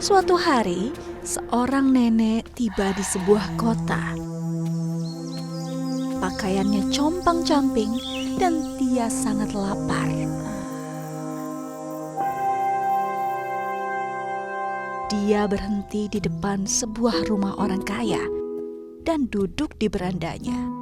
Suatu hari, seorang nenek tiba di sebuah kota. Pakaiannya compang-camping dan dia sangat lapar. Dia berhenti di depan sebuah rumah orang kaya dan duduk di berandanya.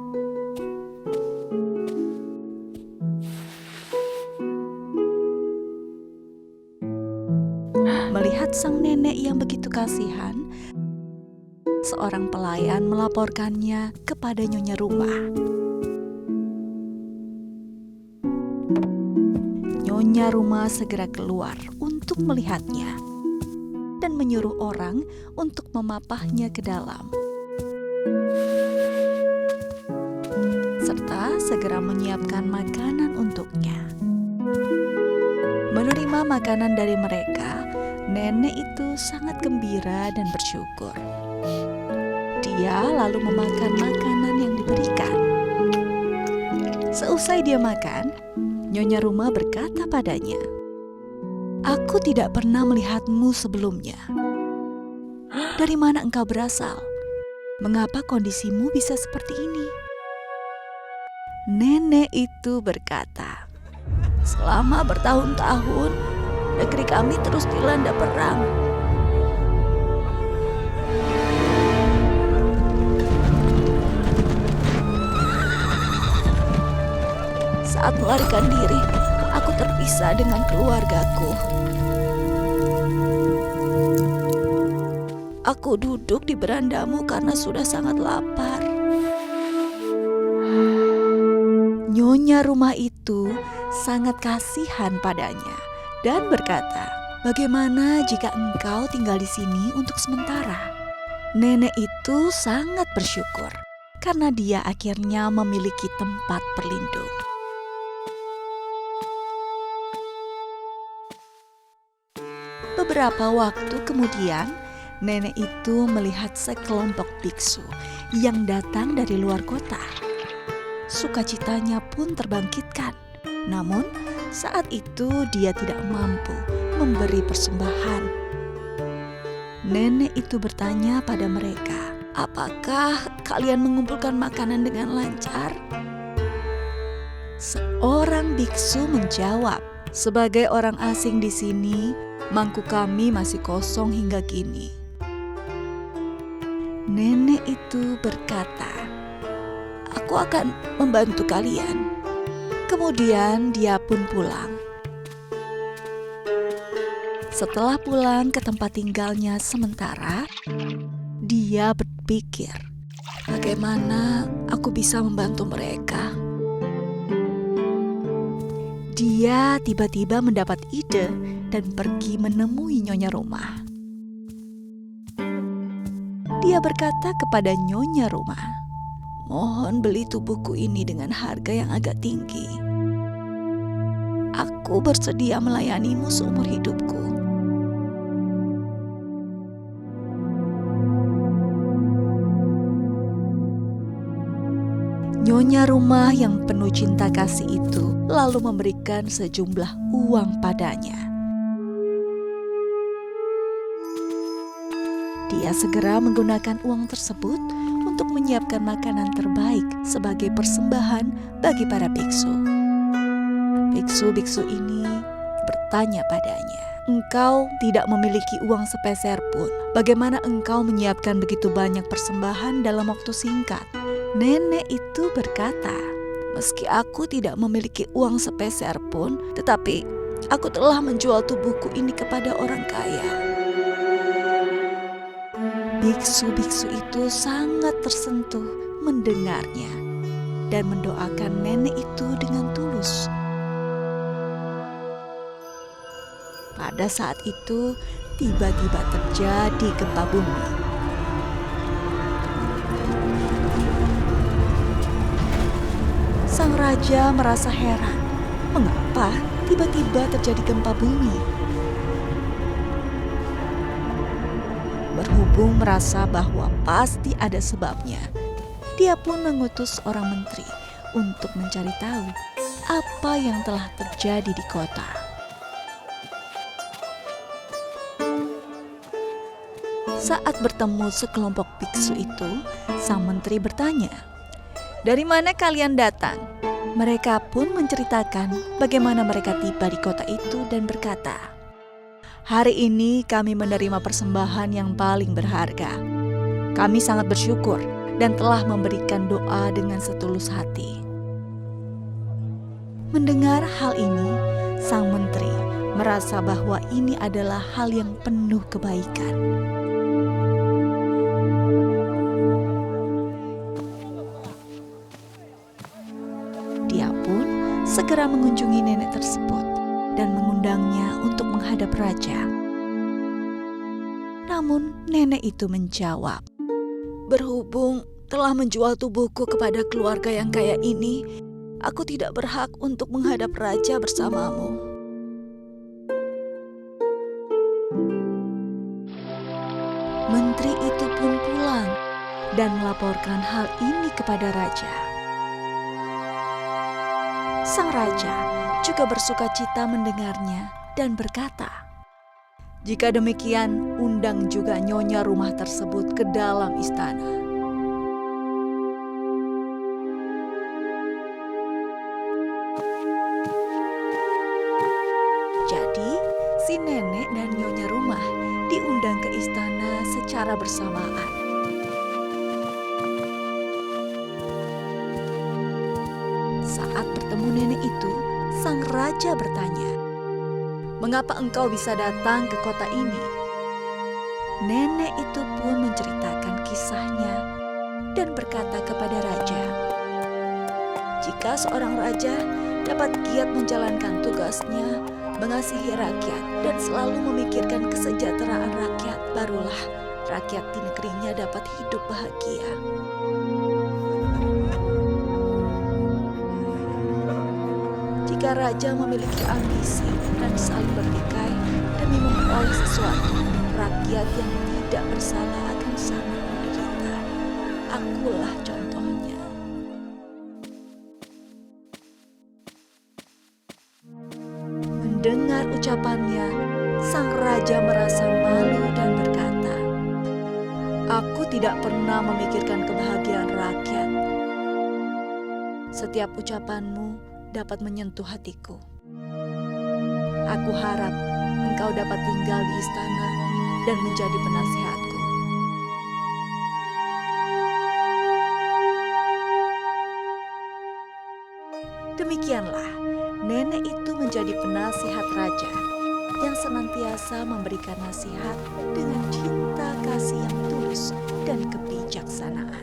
Melihat sang nenek yang begitu kasihan, seorang pelayan melaporkannya kepada nyonya rumah. Nyonya rumah segera keluar untuk melihatnya dan menyuruh orang untuk memapahnya ke dalam, serta segera menyiapkan makanan untuknya. Menerima makanan dari mereka, nenek itu sangat gembira dan bersyukur. Dia lalu memakan makanan yang diberikan. Seusai dia makan, nyonya rumah berkata padanya, "Aku tidak pernah melihatmu sebelumnya. Dari mana engkau berasal? Mengapa kondisimu bisa seperti ini?" Nenek itu berkata, "Selama bertahun-tahun, negeri kami terus dilanda perang. Saat melarikan diri, aku terpisah dengan keluargaku. Aku duduk di berandamu karena sudah sangat lapar." Nyonya rumah itu sangat kasihan padanya dan berkata, "Bagaimana jika engkau tinggal di sini untuk sementara?" Nenek itu sangat bersyukur karena dia akhirnya memiliki tempat berlindung. Beberapa waktu kemudian, nenek itu melihat sekelompok biksu yang datang dari luar kota. Sukacitanya pun terbangkitkan. Namun, saat itu dia tidak mampu memberi persembahan. Nenek itu bertanya pada mereka, "Apakah kalian mengumpulkan makanan dengan lancar?" Seorang biksu menjawab, "Sebagai orang asing di sini, mangkuk kami masih kosong hingga kini." Nenek itu berkata, "Aku akan membantu kalian." Kemudian dia pun pulang. Setelah pulang ke tempat tinggalnya sementara, dia berpikir, "Bagaimana aku bisa membantu mereka?" Dia tiba-tiba mendapat ide dan pergi menemui nyonya rumah. Dia berkata kepada nyonya rumah, "Mohon beli tubuhku ini dengan harga yang agak tinggi. Aku bersedia melayanimu seumur hidupku." Nyonya rumah yang penuh cinta kasih itu lalu memberikan sejumlah uang padanya. Dia segera menggunakan uang tersebut untuk menyiapkan makanan terbaik sebagai persembahan bagi para biksu. Biksu-biksu ini bertanya padanya, "Engkau tidak memiliki uang sepeser pun. Bagaimana engkau menyiapkan begitu banyak persembahan dalam waktu singkat?" Nenek itu berkata, "Meski aku tidak memiliki uang sepeser pun, tetapi aku telah menjual tubuhku ini kepada orang kaya." Biksu-biksu itu sangat tersentuh mendengarnya dan mendoakan nenek itu dengan tulus. Pada saat itu, tiba-tiba terjadi gempa bumi. Sang raja merasa heran, mengapa tiba-tiba terjadi gempa bumi? Berhubung merasa bahwa pasti ada sebabnya, dia pun mengutus seorang menteri untuk mencari tahu apa yang telah terjadi di kota. Saat bertemu sekelompok biksu itu, sang menteri bertanya, "Dari mana kalian datang?" Mereka pun menceritakan bagaimana mereka tiba di kota itu dan berkata, "Hari ini kami menerima persembahan yang paling berharga. Kami sangat bersyukur dan telah memberikan doa dengan setulus hati." Mendengar hal ini, sang menteri merasa bahwa ini adalah hal yang penuh kebaikan. Dia pun segera mengunjungi nenek tersebut dan mengundangnya untuk menghadap raja. Namun nenek itu menjawab, "Berhubung telah menjual tubuhku kepada keluarga yang kaya ini, aku tidak berhak untuk menghadap raja bersamamu." Menteri itu pun pulang dan melaporkan hal ini kepada raja. Sang raja juga bersuka cita mendengarnya dan berkata, "Jika demikian, undang juga nyonya rumah tersebut ke dalam istana." Jadi, si nenek dan nyonya rumah diundang ke istana secara bersamaan. Saat bertemu nenek itu, sang raja bertanya, "Mengapa engkau bisa datang ke kota ini?" Nenek itu pun menceritakan kisahnya dan berkata kepada raja, "Jika seorang raja dapat giat menjalankan tugasnya, mengasihi rakyat, dan selalu memikirkan kesejahteraan rakyat, barulah rakyat di negerinya dapat hidup bahagia." Jika raja memiliki ambisi dan saling bertikai demi memperoleh sesuatu, rakyat yang tidak bersalah akan sangat menderita. Akulah contohnya. Mendengar ucapannya, sang raja merasa malu dan berkata, "Aku tidak pernah memikirkan kebahagiaan rakyat. Setiap ucapanmu dapat menyentuh hatiku. Aku harap engkau dapat tinggal di istana dan menjadi penasihatku." Demikianlah, nenek itu menjadi penasihat raja yang senantiasa memberikan nasihat dengan cinta kasih yang tulus dan kebijaksanaan.